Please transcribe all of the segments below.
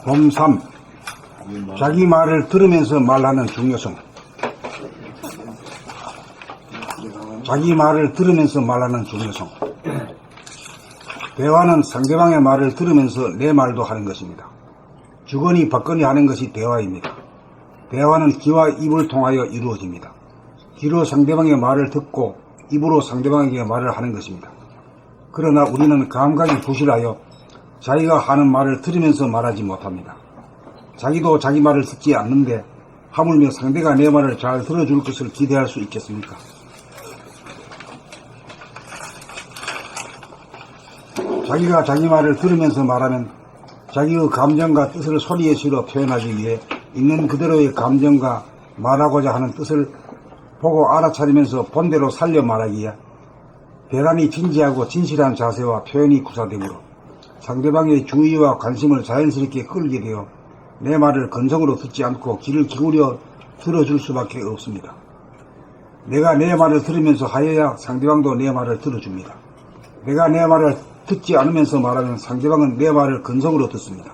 봄3. 자기 말을 들으면서 말하는 중요성. 자기 말을 들으면서 말하는 중요성. 대화는 상대방의 말을 들으면서 내 말도 하는 것입니다. 주거니 받거니 하는 것이 대화입니다. 대화는 귀와 입을 통하여 이루어집니다. 귀로 상대방의 말을 듣고 입으로 상대방에게 말을 하는 것입니다. 그러나 우리는 감각이 부실하여 자기가 하는 말을 들으면서 말하지 못합니다. 자기도 자기 말을 듣지 않는데 하물며 상대가 내 말을 잘 들어줄 것을 기대할 수 있겠습니까? 자기가 자기 말을 들으면서 말하면 자기의 감정과 뜻을 소리에 실어 표현하기 위해 있는 그대로의 감정과 말하고자 하는 뜻을 보고 알아차리면서 본대로 살려 말하기에 대단히 진지하고 진실한 자세와 표현이 구사되므로 상대방의 주의와 관심을 자연스럽게 끌게 되어 내 말을 건성으로 듣지 않고 귀를 기울여 들어줄 수밖에 없습니다. 내가 내 말을 들으면서 하여야 상대방도 내 말을 들어줍니다. 내가 내 말을 듣지 않으면서 말하면 상대방은 내 말을 건성으로 듣습니다.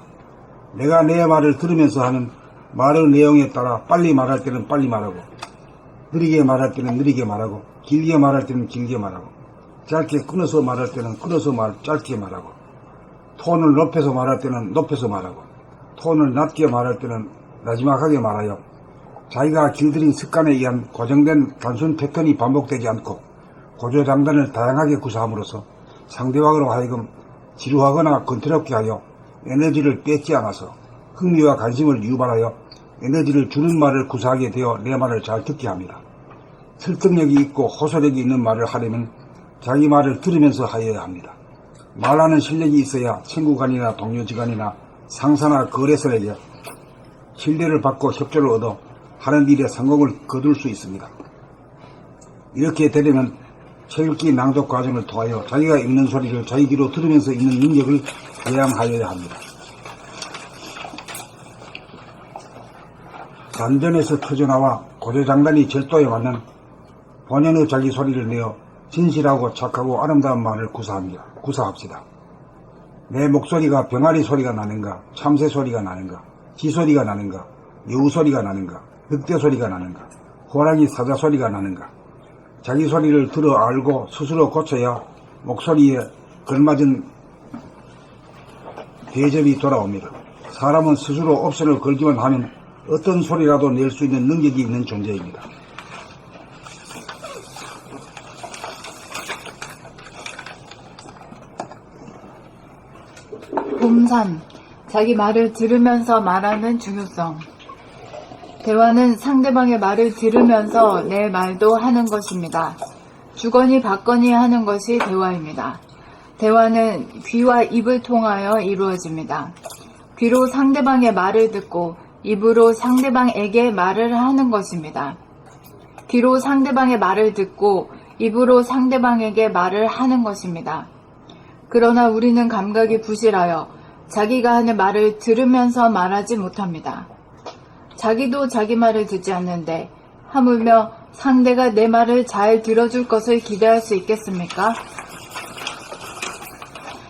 내가 내 말을 들으면서 하는 말의 내용에 따라 빨리 말할 때는 빨리 말하고, 느리게 말할 때는 느리게 말하고, 길게 말할 때는 길게 말하고, 짧게 끊어서 말할 때는 짧게 말하고, 톤을 높여서 말할 때는 높여서 말하고, 톤을 낮게 말할 때는 나지막하게 말하여 자기가 길들인 습관에 의한 고정된 단순 패턴이 반복되지 않고 고조장단을 다양하게 구사함으로써 상대방으로 하여금 지루하거나 건태롭게 하여 에너지를 뺏지 않아서 흥미와 관심을 유발하여 에너지를 주는 말을 구사하게 되어 내 말을 잘 듣게 합니다. 설득력이 있고 호소력이 있는 말을 하려면 자기 말을 들으면서 하여야 합니다. 말하는 실력이 있어야 친구간이나 동료지간이나 상사나 거래선에게 신뢰를 받고 협조를 얻어 하는 일에 성공을 거둘 수 있습니다. 이렇게 되려면 책 읽기 낭독 과정을 통하여 자기가 읽는 소리를 자기 귀로 들으면서 읽는 능력을 배양하여야 합니다. 단전에서 터져나와 고조장단이 절도에 맞는 본연의 자기 소리를 내어 진실하고 착하고 아름다운 말을 구사합시다. 내 목소리가 병아리 소리가 나는가, 참새 소리가 나는가, 쥐소리가 나는가, 여우 소리가 나는가, 늑대 소리가 나는가, 호랑이 사자 소리가 나는가. 자기 소리를 들어 알고 스스로 고쳐야 목소리에 걸맞은 대접이 돌아옵니다. 사람은 스스로 옵션을 걸기만 하면 어떤 소리라도 낼 수 있는 능력이 있는 존재입니다. 봄3. 자기 말을 들으면서 말하는 중요성. 대화는 상대방의 말을 들으면서 내 말도 하는 것입니다. 주거니 받거니 하는 것이 대화입니다. 대화는 귀와 입을 통하여 이루어집니다. 귀로 상대방의 말을 듣고 입으로 상대방에게 말을 하는 것입니다. 귀로 상대방의 말을 듣고 입으로 상대방에게 말을 하는 것입니다. 그러나 우리는 감각이 부실하여 자기가 하는 말을 들으면서 말하지 못합니다. 자기도 자기 말을 듣지 않는데 하물며 상대가 내 말을 잘 들어줄 것을 기대할 수 있겠습니까?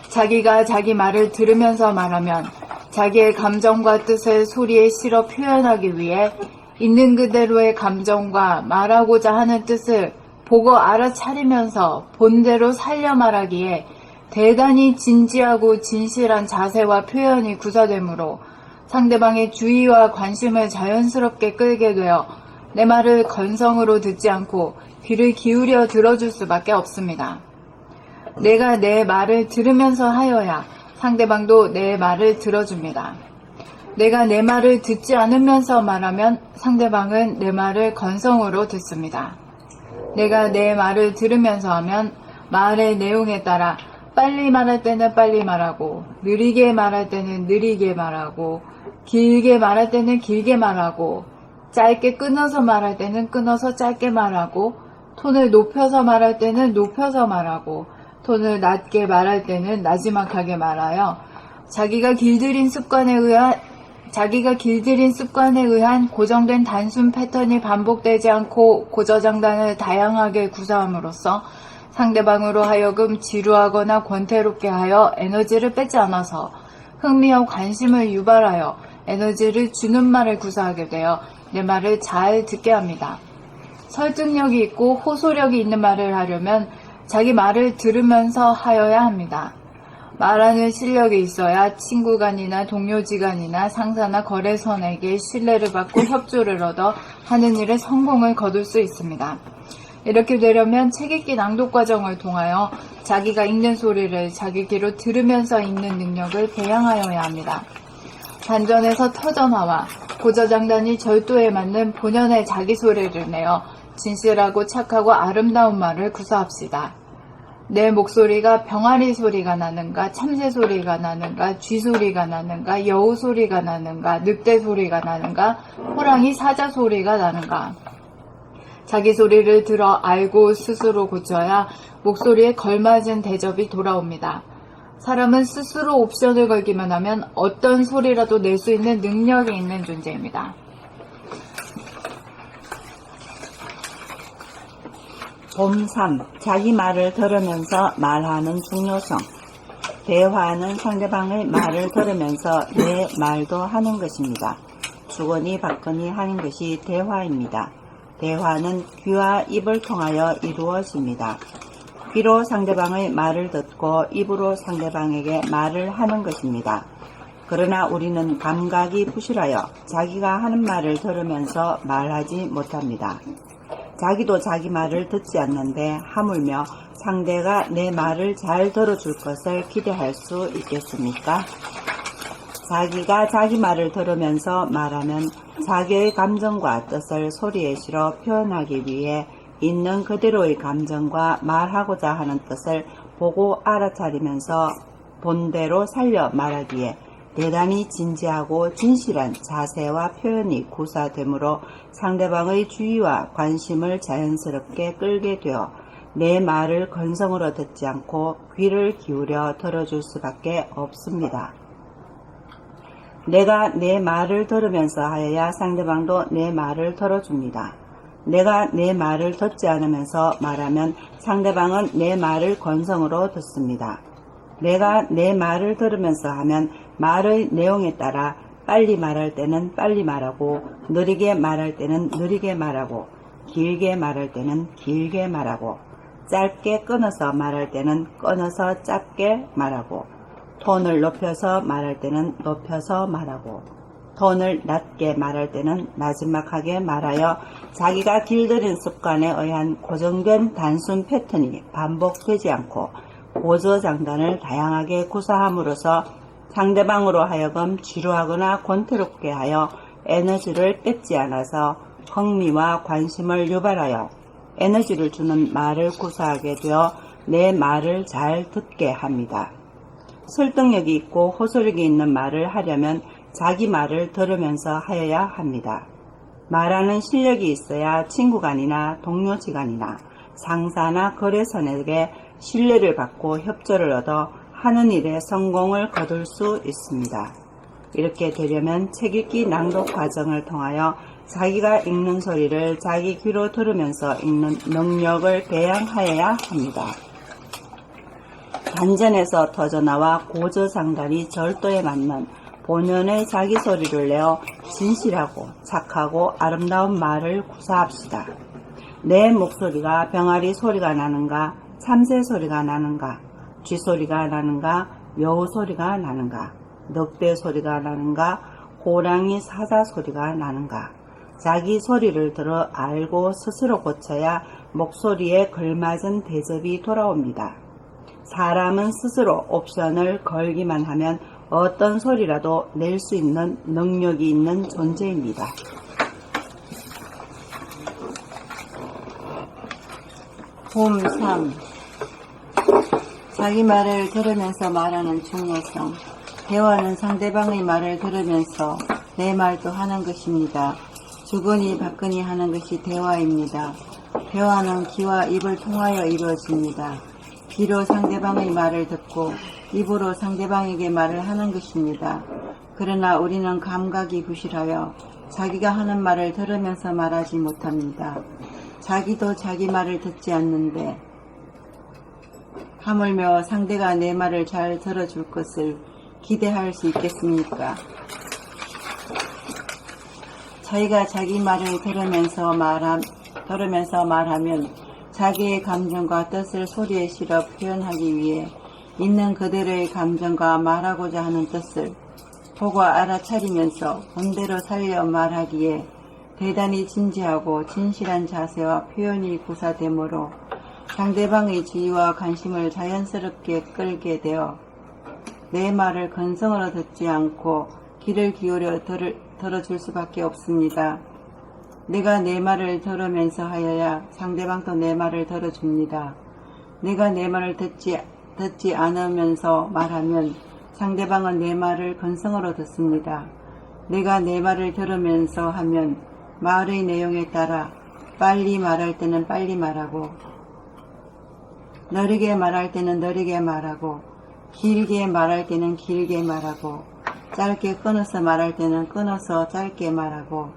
자기가 자기 말을 들으면서 말하면 자기의 감정과 뜻을 소리에 실어 표현하기 위해 있는 그대로의 감정과 말하고자 하는 뜻을 보고 알아차리면서 본대로 살려 말하기에 대단히 진지하고 진실한 자세와 표현이 구사되므로 상대방의 주의와 관심을 자연스럽게 끌게 되어 내 말을 건성으로 듣지 않고 귀를 기울여 들어줄 수밖에 없습니다. 내가 내 말을 들으면서 하여야 상대방도 내 말을 들어줍니다. 내가 내 말을 듣지 않으면서 말하면 상대방은 내 말을 건성으로 듣습니다. 내가 내 말을 들으면서 하면 말의 내용에 따라 빨리 말할 때는 빨리 말하고, 느리게 말할 때는 느리게 말하고, 길게 말할 때는 길게 말하고, 짧게 끊어서 말할 때는 끊어서 짧게 말하고, 톤을 높여서 말할 때는 높여서 말하고, 톤을 낮게 말할 때는 나지막하게 말하여 자기가 길들인 습관에 의한 고정된 단순 패턴이 반복되지 않고 고저장단을 다양하게 구사함으로써 상대방으로 하여금 지루하거나 권태롭게 하여 에너지를 뺏지 않아서 흥미와 관심을 유발하여 에너지를 주는 말을 구사하게 되어 내 말을 잘 듣게 합니다. 설득력이 있고 호소력이 있는 말을 하려면 자기 말을 들으면서 하여야 합니다. 말하는 실력이 있어야 친구간이나 동료지간이나 상사나 거래선에게 신뢰를 받고 협조를 얻어 하는 일에 성공을 거둘 수 있습니다. 이렇게 되려면 책 읽기 낭독 과정을 통하여 자기가 읽는 소리를 자기 귀로 들으면서 읽는 능력을 배양하여야 합니다. 단전에서 터져나와 고저장단이 절도에 맞는 본연의 자기 소리를 내어 진실하고 착하고 아름다운 말을 구사합시다. 내 목소리가 병아리 소리가 나는가, 참새 소리가 나는가, 쥐 소리가 나는가, 여우 소리가 나는가, 늑대 소리가 나는가, 호랑이 사자 소리가 나는가. 자기 소리를 들어 알고 스스로 고쳐야 목소리에 걸맞은 대접이 돌아옵니다. 사람은 스스로 옵션을 걸기만 하면 어떤 소리라도 낼 수 있는 능력이 있는 존재입니다. 봄 3. 자기 말을 들으면서 말하는 중요성. 대화는 상대방의 말을 들으면서 내 말도 하는 것입니다. 주거니 받거니 하는 것이 대화입니다. 대화는 귀와 입을 통하여 이루어집니다. 귀로 상대방의 말을 듣고 입으로 상대방에게 말을 하는 것입니다. 그러나 우리는 감각이 부실하여 자기가 하는 말을 들으면서 말하지 못합니다. 자기도 자기 말을 듣지 않는데 하물며 상대가 내 말을 잘 들어줄 것을 기대할 수 있겠습니까? 자기가 자기 말을 들으면서 말하면 자기의 감정과 뜻을 소리에 실어 표현하기 위해 있는 그대로의 감정과 말하고자 하는 뜻을 보고 알아차리면서 본대로 살려 말하기에 대단히 진지하고 진실한 자세와 표현이 구사되므로 상대방의 주의와 관심을 자연스럽게 끌게 되어 내 말을 건성으로 듣지 않고 귀를 기울여 들어줄 수밖에 없습니다. 내가 내 말을 들으면서 하여야 상대방도 내 말을 들어줍니다. 내가 내 말을 듣지 않으면서 말하면 상대방은 내 말을 건성으로 듣습니다. 내가 내 말을 들으면서 하면 말의 내용에 따라 빨리 말할 때는 빨리 말하고 느리게 말할 때는 느리게 말하고 길게 말할 때는 길게 말하고 짧게 끊어서 말할 때는 끊어서 짧게 말하고 톤을 높여서 말할 때는 높여서 말하고 톤을 낮게 말할 때는 나지막하게 말하여 자기가 길들인 습관에 의한 고정된 단순 패턴이 반복되지 않고 고저장단을 다양하게 구사함으로써 상대방으로 하여금 지루하거나 권태롭게 하여 에너지를 뺏지 않아서 흥미와 관심을 유발하여 에너지를 주는 말을 구사하게 되어 내 말을 잘 듣게 합니다. 설득력이 있고 호소력이 있는 말을 하려면 자기 말을 들으면서 하여야 합니다. 말하는 실력이 있어야 친구간이나 동료지간이나 상사나 거래선에게 신뢰를 받고 협조를 얻어 하는 일에 성공을 거둘 수 있습니다. 이렇게 되려면 책 읽기 낭독 과정을 통하여 자기가 읽는 소리를 자기 귀로 들으면서 읽는 능력을 배양하여야 합니다. 단전에서 터져나와 고저장단이 절도에 맞는 본연의 자기 소리를 내어 진실하고 착하고 아름다운 말을 구사합시다. 내 목소리가 병아리 소리가 나는가, 참새 소리가 나는가, 쥐 소리가 나는가, 여우 소리가 나는가, 늑대 소리가 나는가, 호랑이 사자 소리가 나는가. 자기 소리를 들어 알고 스스로 고쳐야 목소리에 걸맞은 대접이 돌아옵니다. 사람은 스스로 옵션을 걸기만 하면 어떤 소리라도 낼 수 있는 능력이 있는 존재입니다. 봄 3. 자기 말을 들으면서 말하는 중요성. 대화는 상대방의 말을 들으면서 내 말도 하는 것입니다. 주거니 받거니 하는 것이 대화입니다. 대화는 귀와 입을 통하여 이루어집니다. 귀로 상대방의 말을 듣고 입으로 상대방에게 말을 하는 것입니다. 그러나 우리는 감각이 부실하여 자기가 하는 말을 들으면서 말하지 못합니다. 자기도 자기 말을 듣지 않는데 하물며 상대가 내 말을 잘 들어줄 것을 기대할 수 있겠습니까? 자기가 자기 말을 들으면서 말하면 자기의 감정과 뜻을 소리에 실어 표현하기 위해 있는 그대로의 감정과 말하고자 하는 뜻을 보고 알아차리면서 본대로 살려 말하기에 대단히 진지하고 진실한 자세와 표현이 구사되므로 상대방의 주의와 관심을 자연스럽게 끌게 되어 내 말을 건성으로 듣지 않고 귀를 기울여 들어줄 수밖에 없습니다. 내가 내 말을 들으면서 하여야 상대방도 내 말을 들어줍니다. 내가 내 말을 듣지 않으면서 말하면 상대방은 내 말을 건성으로 듣습니다. 내가 내 말을 들으면서 하면 말의 내용에 따라 빨리 말할 때는 빨리 말하고 느리게 말할 때는 느리게 말하고 길게 말할 때는 길게 말하고 짧게 끊어서 말할 때는 끊어서 짧게 말하고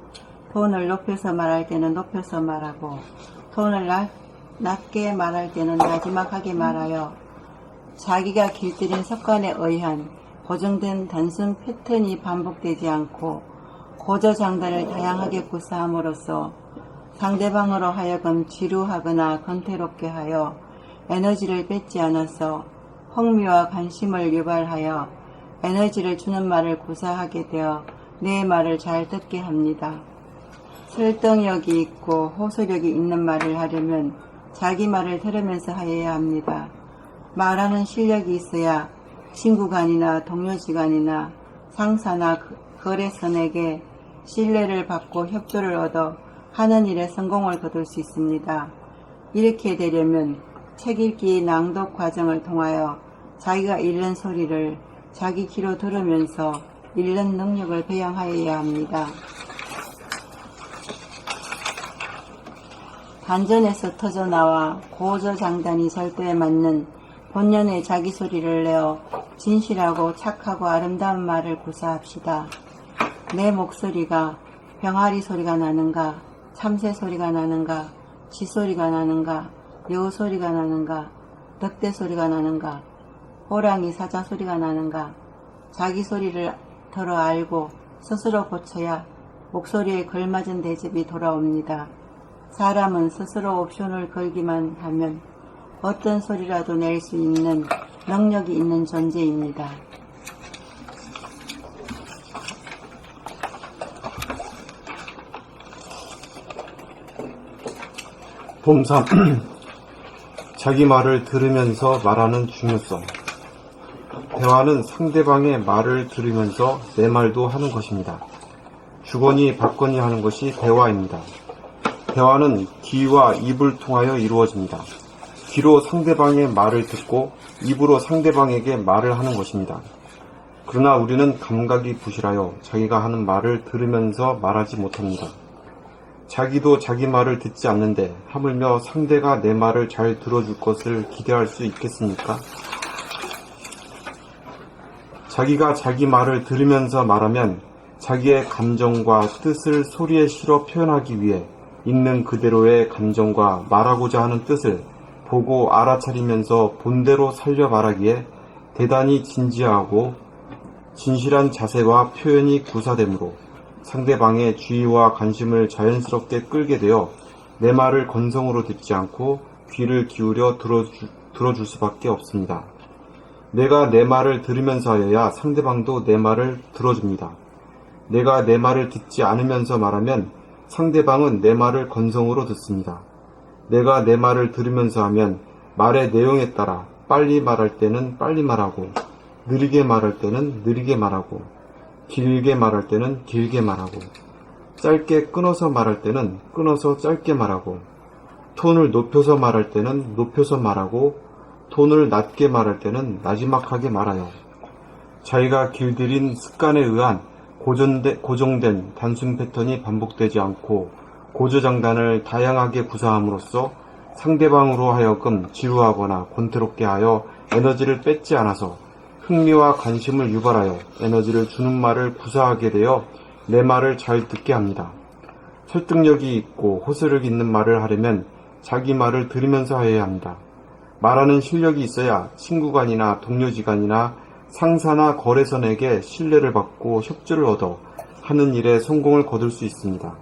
톤을 높여서 말할 때는 높여서 말하고 톤을 낮게 말할 때는 나지막하게 말하여 자기가 길들인 습관에 의한 고정된 단순 패턴이 반복되지 않고 고저장단을 다양하게 구사함으로써 상대방으로 하여금 지루하거나 건태롭게 하여 에너지를 뺏지 않아서 흥미와 관심을 유발하여 에너지를 주는 말을 구사하게 되어 내 말을 잘 듣게 합니다. 설득력이 있고 호소력이 있는 말을 하려면 자기 말을 들으면서 하여야 합니다. 말하는 실력이 있어야 친구간이나 동료지간이나 상사나 거래선에게 신뢰를 받고 협조를 얻어 하는 일에 성공을 거둘 수 있습니다. 이렇게 되려면 책 읽기 낭독 과정을 통하여 자기가 읽는 소리를 자기 귀로 들으면서 읽는 능력을培养하여야 합니다. 단전에서 터져나와 고저장단이 절도에 맞는 본연의 자기 소리를 내어 진실하고 착하고 아름다운 말을 구사합시다. 내 목소리가 병아리 소리가 나는가, 참새 소리가 나는가, 쥐 소리가 나는가, 여우 소리가 나는가, 늑대 소리가 나는가, 호랑이 사자 소리가 나는가. 자기 소리를 들어 알고 스스로 고쳐야 목소리에 걸맞은 대접이 돌아옵니다. 사람은 스스로 옵션을 걸기만 하면 어떤 소리라도 낼 수 있는 능력이 있는 존재입니다. 봄3 자기 말을 들으면서 말하는 중요성. 대화는 상대방의 말을 들으면서 내 말도 하는 것입니다. 주거니 받거니 하는 것이 대화입니다. 대화는 귀와 입을 통하여 이루어집니다. 귀로 상대방의 말을 듣고 입으로 상대방에게 말을 하는 것입니다. 그러나 우리는 감각이 부실하여 자기가 하는 말을 들으면서 말하지 못합니다. 자기도 자기 말을 듣지 않는데 하물며 상대가 내 말을 잘 들어줄 것을 기대할 수 있겠습니까? 자기가 자기 말을 들으면서 말하면 자기의 감정과 뜻을 소리에 실어 표현하기 위해 있는 그대로의 감정과 말하고자 하는 뜻을 보고 알아차리면서 본대로 살려 말하기에 대단히 진지하고 진실한 자세와 표현이 구사되므로 상대방의 주의와 관심을 자연스럽게 끌게 되어 내 말을 건성으로 듣지 않고 귀를 기울여 들어줄 수밖에 없습니다. 내가 내 말을 들으면서 하여야 상대방도 내 말을 들어줍니다. 내가 내 말을 듣지 않으면서 말하면 상대방은 내 말을 건성으로 듣습니다. 내가 내 말을 들으면서 하면 말의 내용에 따라 빨리 말할 때는 빨리 말하고 느리게 말할 때는 느리게 말하고 길게 말할 때는 길게 말하고 짧게 끊어서 말할 때는 끊어서 짧게 말하고 톤을 높여서 말할 때는 높여서 말하고 톤을 낮게 말할 때는 나지막하게 말하여 자기가 길들인 습관에 의한 고정된 단순 패턴이 반복되지 않고 고저장단을 다양하게 구사함으로써 상대방으로 하여금 지루하거나 권태롭게 하여 에너지를 뺏지 않아서 흥미와 관심을 유발하여 에너지를 주는 말을 구사하게 되어 내 말을 잘 듣게 합니다. 설득력이 있고 호소력 있는 말을 하려면 자기 말을 들으면서 해야 합니다. 말하는 실력이 있어야 친구간이나 동료지간이나 상사나 거래선에게 신뢰를 받고 협조를 얻어 하는 일에 성공을 거둘 수 있습니다.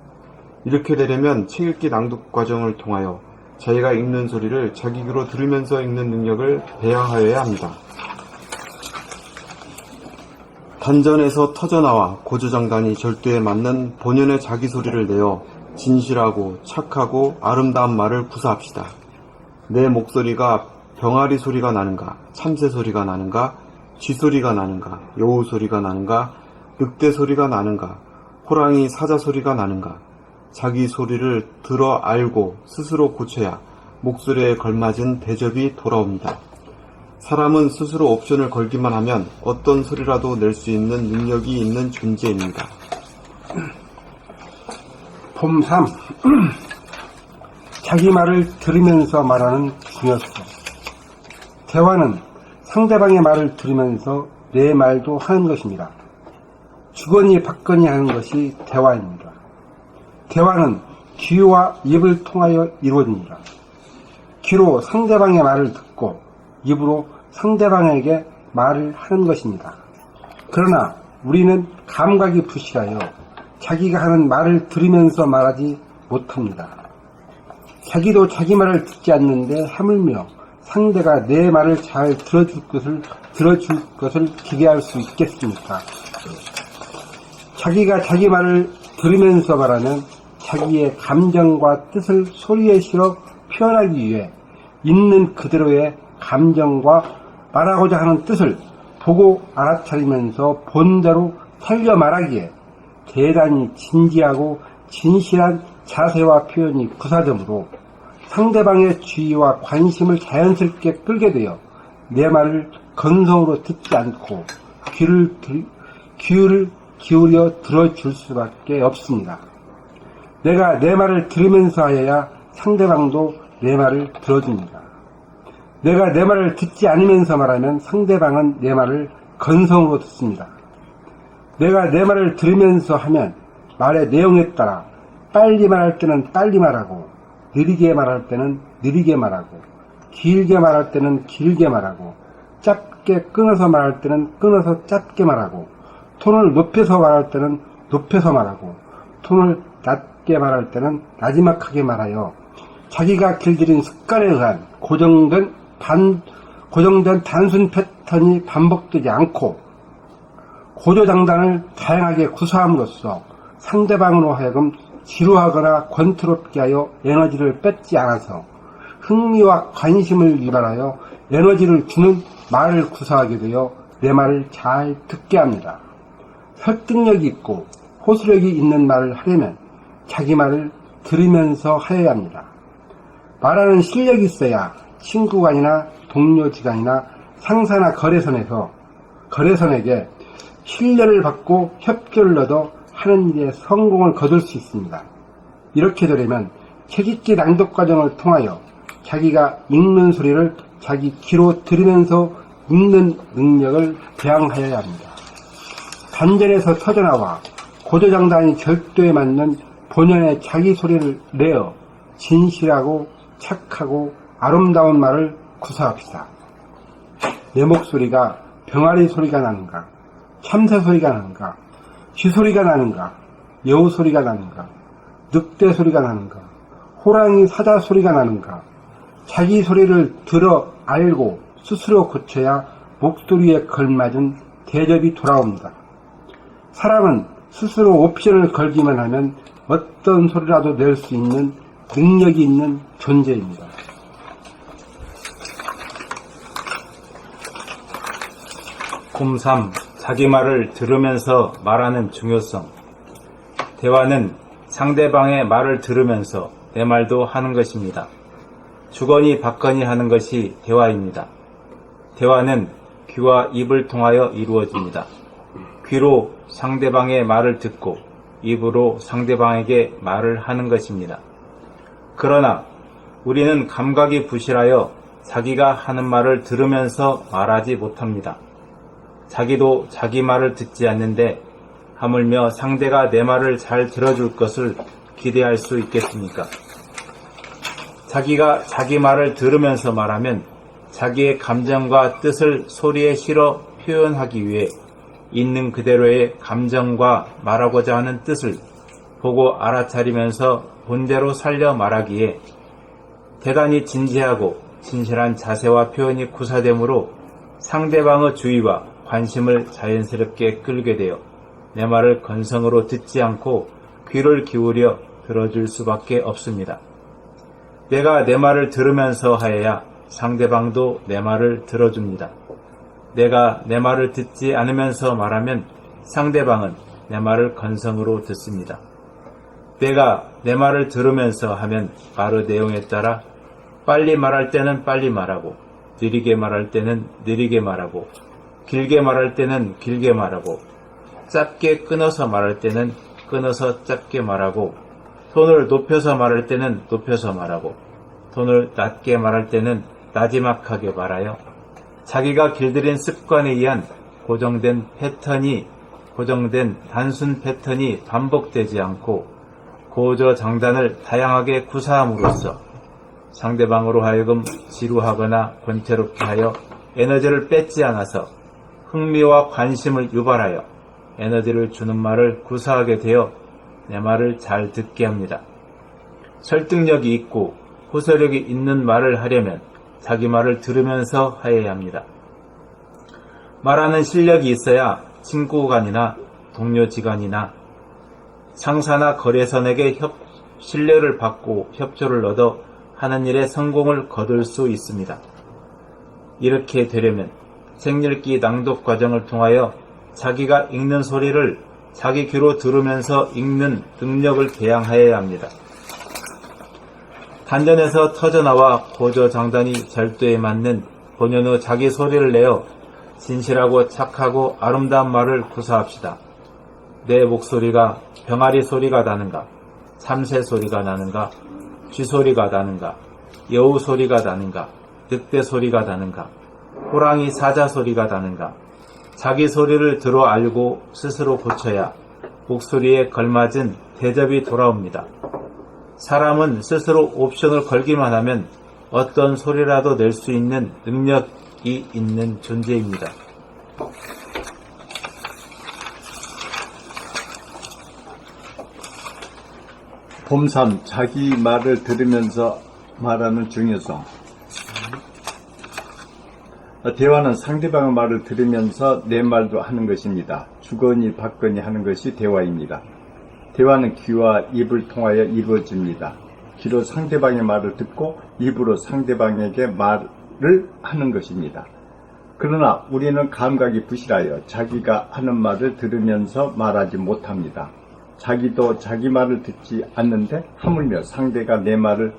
이렇게 되려면 책 읽기 낭독 과정을 통하여 자기가 읽는 소리를 자기 귀로 들으면서 읽는 능력을 배양하여야 합니다. 단전에서 터져나와 고조장단이 절도에 맞는 본연의 자기 소리를 내어 진실하고 착하고 아름다운 말을 구사합시다. 내 목소리가 병아리 소리가 나는가, 참새 소리가 나는가, 쥐 소리가 나는가, 여우 소리가 나는가, 늑대 소리가 나는가, 호랑이 사자 소리가 나는가. 자기 소리를 들어 알고 스스로 고쳐야 목소리에 걸맞은 대접이 돌아옵니다. 사람은 스스로 옵션을 걸기만 하면 어떤 소리라도 낼 수 있는 능력이 있는 존재입니다. 폼 3. 자기 말을 들으면서 말하는 중요성. 대화는 상대방의 말을 들으면서 내 말도 하는 것입니다. 주거니 받거니 하는 것이 대화입니다. 대화는 귀와 입을 통하여 이루어집니다. 귀로 상대방의 말을 듣고 입으로 상대방에게 말을 하는 것입니다. 그러나 우리는 감각이 부실하여 자기가 하는 말을 들으면서 말하지 못합니다. 자기도 자기 말을 듣지 않는데 하물며 상대가 내 말을 잘 들어줄 것을 기대할 수 있겠습니까? 자기가 자기 말을 들으면서 말하면 자기의 감정과 뜻을 소리에 실어 표현하기 위해 있는 그대로의 감정과 말하고자 하는 뜻을 보고 알아차리면서 본대로 살려 말하기에 대단히 진지하고 진실한 자세와 표현이 구사되므로 상대방의 주의와 관심을 자연스럽게 끌게 되어 내 말을 건성으로 듣지 않고 귀를 기울여 들어줄 수밖에 없습니다. 내가 내 말을 들으면서 하여야 상대방도 내 말을 들어줍니다. 내가 내 말을 듣지 않으면서 말하면 상대방은 내 말을 건성으로 듣습니다. 내가 내 말을 들으면서 하면 말의 내용에 따라 빨리 말할 때는 빨리 말하고 느리게 말할 때는 느리게 말하고 길게 말할 때는 길게 말하고 짧게 끊어서 말할 때는 끊어서 짧게 말하고 톤을 높여서 말할 때는 높여서 말하고 톤을 낮게 말할 때는 나지막하게 말하여 자기가 길들인 습관에 의한 고정된 단순 패턴이 반복되지 않고 고조장단을 다양하게 구사함으로써 상대방으로 하여금 지루하거나 권투롭게 하여 에너지를 뺏지 않아서 흥미와 관심을 유발하여 에너지를 주는 말을 구사하게 되어 내 말을 잘 듣게 합니다. 설득력이 있고 호소력이 있는 말을 하려면 자기 말을 들으면서 하여야 합니다. 말하는 실력이 있어야 친구간이나 동료지간이나 상사나 거래선에게 신뢰를 받고 협조를 얻어 하는 일에 성공을 거둘 수 있습니다. 이렇게 되려면 책 읽기 낭독 과정을 통하여 자기가 읽는 소리를 자기 귀로 들으면서 읽는 능력을 배양하여야 합니다. 단전에서 터져나와 고조장단이 절도에 맞는 본연의 자기 소리를 내어 진실하고 착하고 아름다운 말을 구사합시다. 내 목소리가 병아리 소리가 나는가, 참새 소리가 나는가, 쥐 소리가 나는가, 여우 소리가 나는가, 늑대 소리가 나는가, 호랑이 사자 소리가 나는가. 자기 소리를 들어 알고 스스로 고쳐야 목소리에 걸맞은 대접이 돌아옵니다. 사람은 스스로 옵션을 걸기만 하면 어떤 소리라도 낼 수 있는 능력이 있는 존재입니다. 폼 3. 자기 말을 들으면서 말하는 중요성. 대화는 상대방의 말을 들으면서 내 말도 하는 것입니다. 주거니 받거니 하는 것이 대화입니다. 대화는 귀와 입을 통하여 이루어집니다. 귀로 상대방의 말을 듣고 입으로 상대방에게 말을 하는 것입니다. 그러나 우리는 감각이 부실하여 자기가 하는 말을 들으면서 말하지 못합니다. 자기도 자기 말을 듣지 않는데 하물며 상대가 내 말을 잘 들어줄 것을 기대할 수 있겠습니까? 자기가 자기 말을 들으면서 말하면 자기의 감정과 뜻을 소리에 실어 표현하기 위해 있는 그대로의 감정과 말하고자 하는 뜻을 보고 알아차리면서 본대로 살려 말하기에 대단히 진지하고 진실한 자세와 표현이 구사되므로 상대방의 주의와 관심을 자연스럽게 끌게 되어 내 말을 건성으로 듣지 않고 귀를 기울여 들어줄 수밖에 없습니다. 내가 내 말을 들으면서 하여야 상대방도 내 말을 들어줍니다. 내가 내 말을 듣지 않으면서 말하면 상대방은 내 말을 건성으로 듣습니다. 내가 내 말을 들으면서 하면 말의 내용에 따라 빨리 말할 때는 빨리 말하고, 느리게 말할 때는 느리게 말하고, 길게 말할 때는 길게 말하고, 짧게 끊어서 말할 때는 끊어서 짧게 말하고, 톤을 높여서 말할 때는 높여서 말하고, 톤을 낮게 말할 때는 나지막하게 말하여 자기가 길들인 습관에 의한 고정된 단순 패턴이 반복되지 않고 고저장단을 다양하게 구사함으로써 상대방으로 하여금 지루하거나 권태롭게 하여 에너지를 뺏지 않아서 흥미와 관심을 유발하여 에너지를 주는 말을 구사하게 되어 내 말을 잘 듣게 합니다. 설득력이 있고 호소력이 있는 말을 하려면 자기 말을 들으면서 하여야 합니다. 말하는 실력이 있어야 친구간이나 동료지간이나 상사나 거래선에게 신뢰를 받고 협조를 얻어 하는 일에 성공을 거둘 수 있습니다. 이렇게 되려면 생읽기 낭독 과정을 통하여 자기가 읽는 소리를 자기 귀로 들으면서 읽는 능력을 개양하여야 합니다. 단전에서 터져나와 고저장단이 절도에 맞는 본연의 자기 소리를 내어 진실하고 착하고 아름다운 말을 구사합시다. 내 목소리가 병아리 소리가 나는가, 참새 소리가 나는가, 쥐 소리가 나는가, 여우 소리가 나는가, 늑대 소리가 나는가, 호랑이 사자 소리가 나는가. 자기 소리를 들어 알고 스스로 고쳐야 목소리에 걸맞은 대접이 돌아옵니다. 사람은 스스로 옵션을 걸기만 하면 어떤 소리라도 낼 수 있는 능력이 있는 존재입니다. 봄3. 자기 말을 들으면서 말하는 중요성. 대화는 상대방의 말을 들으면서 내 말도 하는 것입니다. 주거니 받거니 하는 것이 대화입니다. 대화는 귀와 입을 통하여 이루어집니다. 귀로 상대방의 말을 듣고 입으로 상대방에게 말을 하는 것입니다. 그러나 우리는 감각이 부실하여 자기가 하는 말을 들으면서 말하지 못합니다. 자기도 자기 말을 듣지 않는데 하물며 상대가 내 말을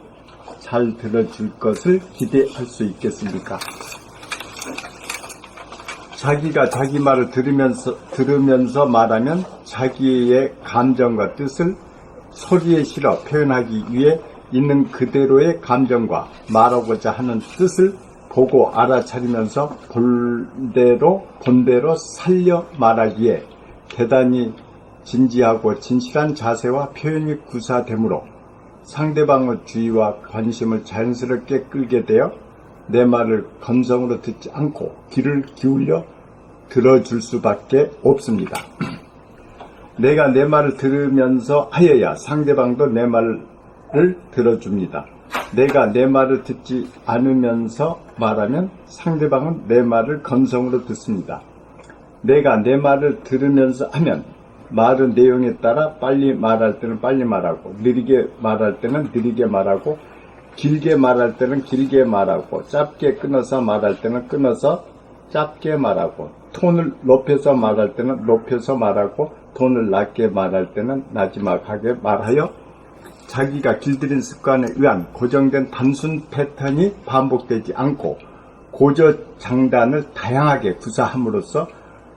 잘 들어줄 것을 기대할 수 있겠습니까? 자기가 자기 말을 들으면서 말하면 자기의 감정과 뜻을 소리에 실어 표현하기 위해 있는 그대로의 감정과 말하고자 하는 뜻을 보고 알아차리면서 본대로 살려 말하기에 대단히 진지하고 진실한 자세와 표현이 구사되므로 상대방의 주의와 관심을 자연스럽게 끌게 되어 내 말을 건성으로 듣지 않고 귀를 기울여 들어줄 수밖에 없습니다. 내가 내 말을 들으면서 하여야 상대방도 내 말을 들어줍니다. 내가 내 말을 듣지 않으면서 말하면 상대방은 내 말을 건성으로 듣습니다. 내가 내 말을 들으면서 하면 말의 내용에 따라 빨리 말할 때는 빨리 말하고, 느리게 말할 때는 느리게 말하고, 길게 말할 때는 길게 말하고, 짧게 끊어서 말할 때는 끊어서 짧게 말하고, 톤을 높여서 말할 때는 높여서 말하고, 톤을 낮게 말할 때는 나지막하게 말하여 자기가 길들인 습관에 의한 고정된 단순 패턴이 반복되지 않고 고저장단을 다양하게 구사함으로써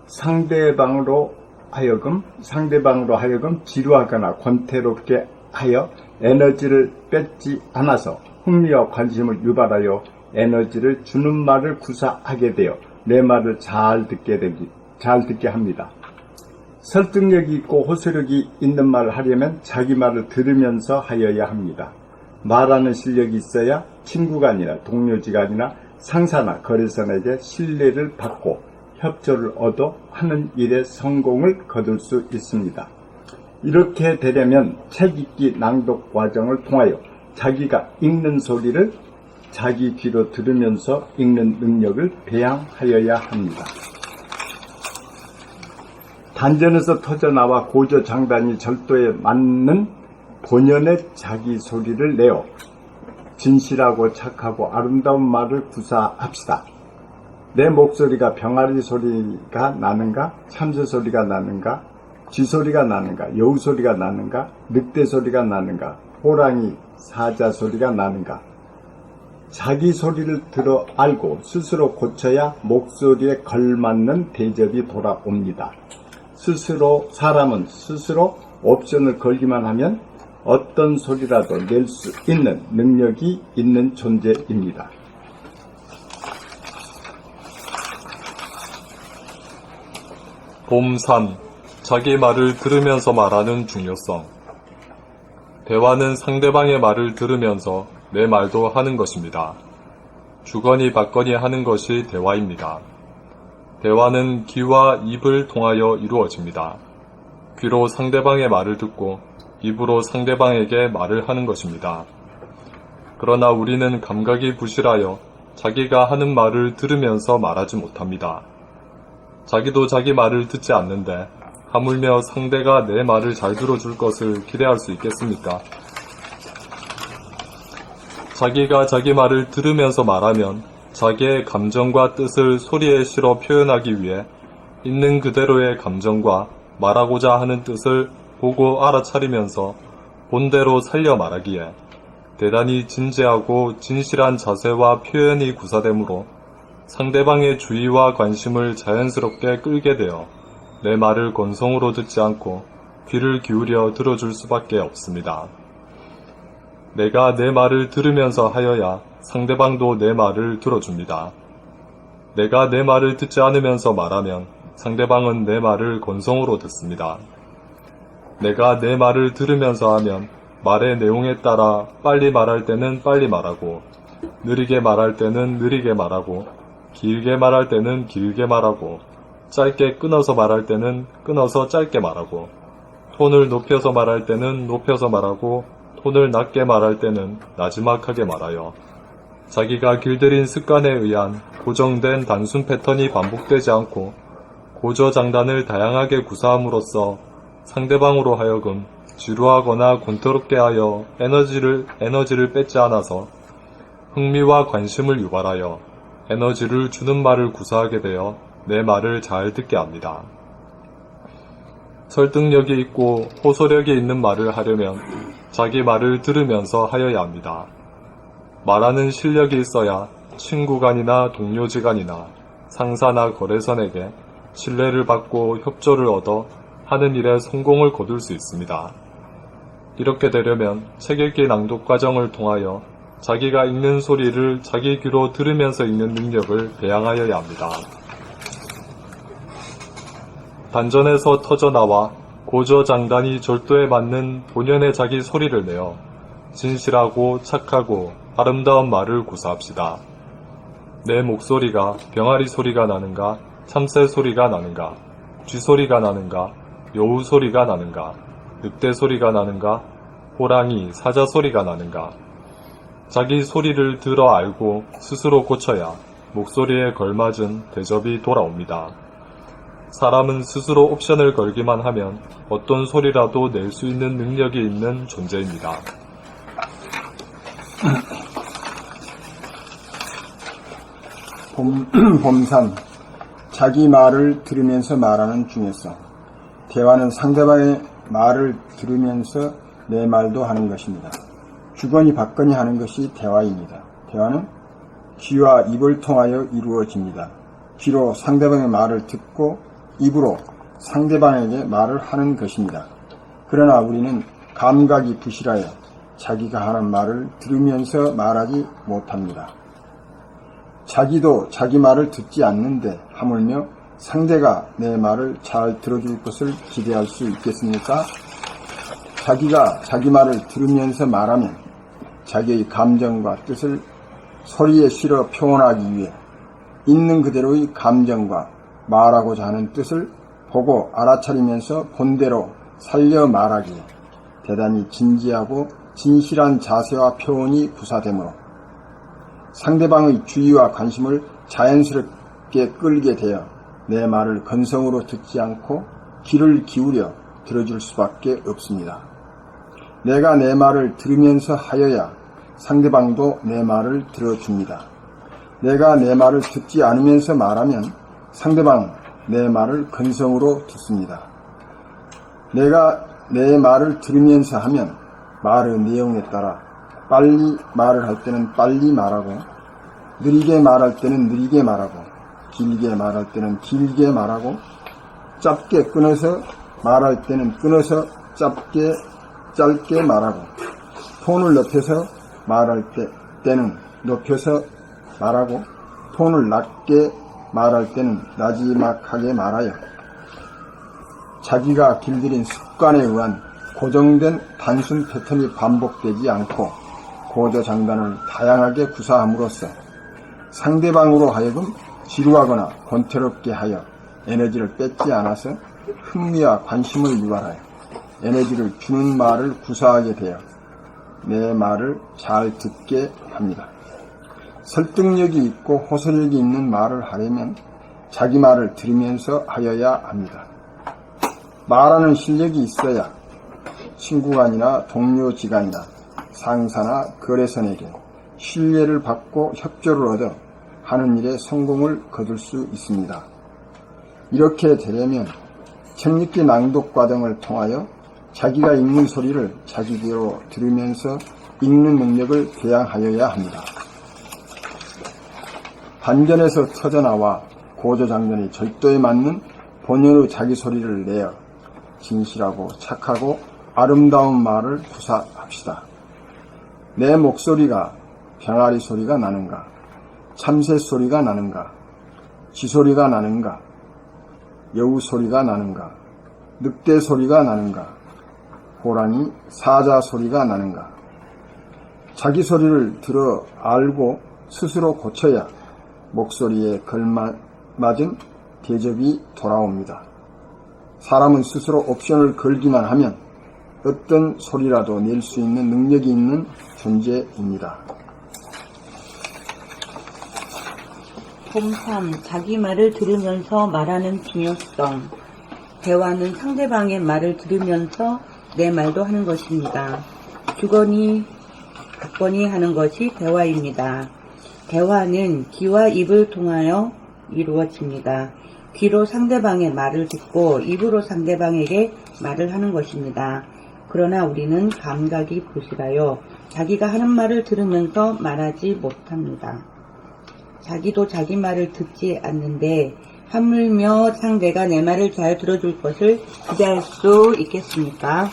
상대방으로 하여금 지루하거나 권태롭게 하여 에너지를 뺏지 않아서 흥미와 관심을 유발하여 에너지를 주는 말을 구사하게 되어 내 말을 잘 듣게 합니다. 설득력이 있고 호소력이 있는 말을 하려면 자기 말을 들으면서 하여야 합니다. 말하는 실력이 있어야 친구간이나 동료지간이나 상사나 거래선에게 신뢰를 받고 협조를 얻어 하는 일에 성공을 거둘 수 있습니다. 이렇게 되려면 책 읽기 낭독 과정을 통하여 자기가 읽는 소리를 자기 귀로 들으면서 읽는 능력을 배양하여야 합니다. 단전에서 터져나와 고조장단이 절도에 맞는 본연의 자기 소리를 내어 진실하고 착하고 아름다운 말을 구사합시다. 내 목소리가 병아리 소리가 나는가, 참새 소리가 나는가, 쥐 소리가 나는가, 여우 소리가 나는가, 늑대 소리가 나는가, 호랑이, 사자 소리가 나는가. 자기 소리를 들어 알고 스스로 고쳐야 목소리에 걸맞는 대접이 돌아옵니다. 사람은 스스로 옵션을 걸기만 하면 어떤 소리라도 낼 수 있는 능력이 있는 존재입니다. 봄 3. 자기 말을 들으면서 말하는 중요성. 대화는 상대방의 말을 들으면서 내 말도 하는 것입니다. 주거니 받거니 하는 것이 대화입니다. 대화는 귀와 입을 통하여 이루어집니다. 귀로 상대방의 말을 듣고 입으로 상대방에게 말을 하는 것입니다. 그러나 우리는 감각이 부실하여 자기가 하는 말을 들으면서 말하지 못합니다. 자기도 자기 말을 듣지 않는데 하물며 상대가 내 말을 잘 들어줄 것을 기대할 수 있겠습니까? 자기가 자기 말을 들으면서 말하면 자기의 감정과 뜻을 소리에 실어 표현하기 위해 있는 그대로의 감정과 말하고자 하는 뜻을 보고 알아차리면서 본대로 살려 말하기에 대단히 진지하고 진실한 자세와 표현이 구사되므로 상대방의 주의와 관심을 자연스럽게 끌게 되어 내 말을 건성으로 듣지 않고 귀를 기울여 들어줄 수밖에 없습니다. 내가 내 말을 들으면서 하여야 상대방도 내 말을 들어줍니다. 내가 내 말을 듣지 않으면서 말하면 상대방은 내 말을 건성으로 듣습니다. 내가 내 말을 들으면서 하면 말의 내용에 따라 빨리 말할 때는 빨리 말하고, 느리게 말할 때는 느리게 말하고, 길게 말할 때는 길게 말하고, 짧게 끊어서 말할 때는 끊어서 짧게 말하고, 톤을 높여서 말할 때는 높여서 말하고, 톤을 낮게 말할 때는 나지막하게 말하여 자기가 길들인 습관에 의한 고정된 단순 패턴이 반복되지 않고 고저장단을 다양하게 구사함으로써 상대방으로 하여금 지루하거나 곤토롭게 하여 에너지를 뺏지 않아서 흥미와 관심을 유발하여 에너지를 주는 말을 구사하게 되어 내 말을 잘 듣게 합니다. 설득력이 있고 호소력이 있는 말을 하려면 자기 말을 들으면서 하여야 합니다. 말하는 실력이 있어야 친구간이나 동료지간이나 상사나 거래선에게 신뢰를 받고 협조를 얻어 하는 일에 성공을 거둘 수 있습니다. 이렇게 되려면 책 읽기 낭독 과정을 통하여 자기가 읽는 소리를 자기 귀로 들으면서 읽는 능력을 배양하여야 합니다. 단전에서 터져나와 고저장단이 절도에 맞는 본연의 자기 소리를 내어 진실하고 착하고 아름다운 말을 구사합시다. 내 목소리가 병아리 소리가 나는가, 참새 소리가 나는가, 쥐 소리가 나는가, 여우 소리가 나는가, 늑대 소리가 나는가, 호랑이, 사자 소리가 나는가. 자기 소리를 들어 알고 스스로 고쳐야 목소리에 걸맞은 대접이 돌아옵니다. 사람은 스스로 옵션을 걸기만 하면 어떤 소리라도 낼 수 있는 능력이 있는 존재입니다. 봄3. 자기 말을 들으면서 말하는 중요성. 대화는 상대방의 말을 들으면서 내 말도 하는 것입니다. 주거니 받거니 하는 것이 대화입니다. 대화는 귀와 입을 통하여 이루어집니다. 귀로 상대방의 말을 듣고 입으로 상대방에게 말을 하는 것입니다. 그러나 우리는 감각이 부실하여 자기가 하는 말을 들으면서 말하지 못합니다. 자기도 자기 말을 듣지 않는데 하물며 상대가 내 말을 잘 들어줄 것을 기대할 수 있겠습니까? 자기가 자기 말을 들으면서 말하면 자기의 감정과 뜻을 소리에 실어 표현하기 위해 있는 그대로의 감정과 말하고자 하는 뜻을 보고 알아차리면서 본대로 살려 말하기에 대단히 진지하고 진실한 자세와 표현이 구사되므로 상대방의 주의와 관심을 자연스럽게 끌게 되어 내 말을 건성으로 듣지 않고 귀를 기울여 들어줄 수밖에 없습니다. 내가 내 말을 들으면서 하여야 상대방도 내 말을 들어줍니다. 내가 내 말을 듣지 않으면서 말하면 상대방 내 말을 건성으로 듣습니다. 내가 내 말을 들으면서 하면 말의 내용에 따라 빨리 말을 할 때는 빨리 말하고 느리게 말할 때는 느리게 말하고 길게 말할 때는 길게 말하고 짧게 끊어서 말할 때는 끊어서 짧게 말하고 톤을 높여서 말할 때는 높여서 말하고 톤을 낮게 말할 때는 나지막하게 말하여 자기가 길들인 습관에 의한 고정된 단순 패턴이 반복되지 않고 고조장단을 다양하게 구사함으로써 상대방으로 하여금 지루하거나 권태롭게 하여 에너지를 뺏지 않아서 흥미와 관심을 유발하여 에너지를 주는 말을 구사하게 되어 내 말을 잘 듣게 합니다. 설득력이 있고 호소력이 있는 말을 하려면 자기 말을 들으면서 하여야 합니다. 말하는 실력이 있어야 친구간이나 동료지간이나 상사나 거래선에게 신뢰를 받고 협조를 얻어 하는 일에 성공을 거둘 수 있습니다. 이렇게 되려면 책읽기 낭독 과정을 통하여 자기가 읽는 소리를 자기대로 들으면서 읽는 능력을 개양하여야 합니다. 반전에서 터져나와 고조장전의 절도에 맞는 본연의 자기 소리를 내어 진실하고 착하고 아름다운 말을 구사합시다. 내 목소리가 병아리 소리가 나는가, 참새 소리가 나는가, 쥐소리가 나는가, 여우 소리가 나는가, 늑대 소리가 나는가, 호랑이 사자 소리가 나는가. 자기 소리를 들어 알고 스스로 고쳐야 목소리에 걸맞은 대접이 돌아옵니다. 사람은 스스로 옵션을 걸기만 하면 어떤 소리라도 낼 수 있는 능력이 있는 존재입니다. 폼 3. 자기 말을 들으면서 말하는 중요성. 대화는 상대방의 말을 들으면서 내 말도 하는 것입니다. 주거니 받거니 하는 것이 대화입니다. 대화는 귀와 입을 통하여 이루어집니다. 귀로 상대방의 말을 듣고 입으로 상대방에게 말을 하는 것입니다. 그러나 우리는 감각이 부실하여 자기가 하는 말을 들으면서 말하지 못합니다. 자기도 자기 말을 듣지 않는데 하물며 상대가 내 말을 잘 들어줄 것을 기대할 수 있겠습니까?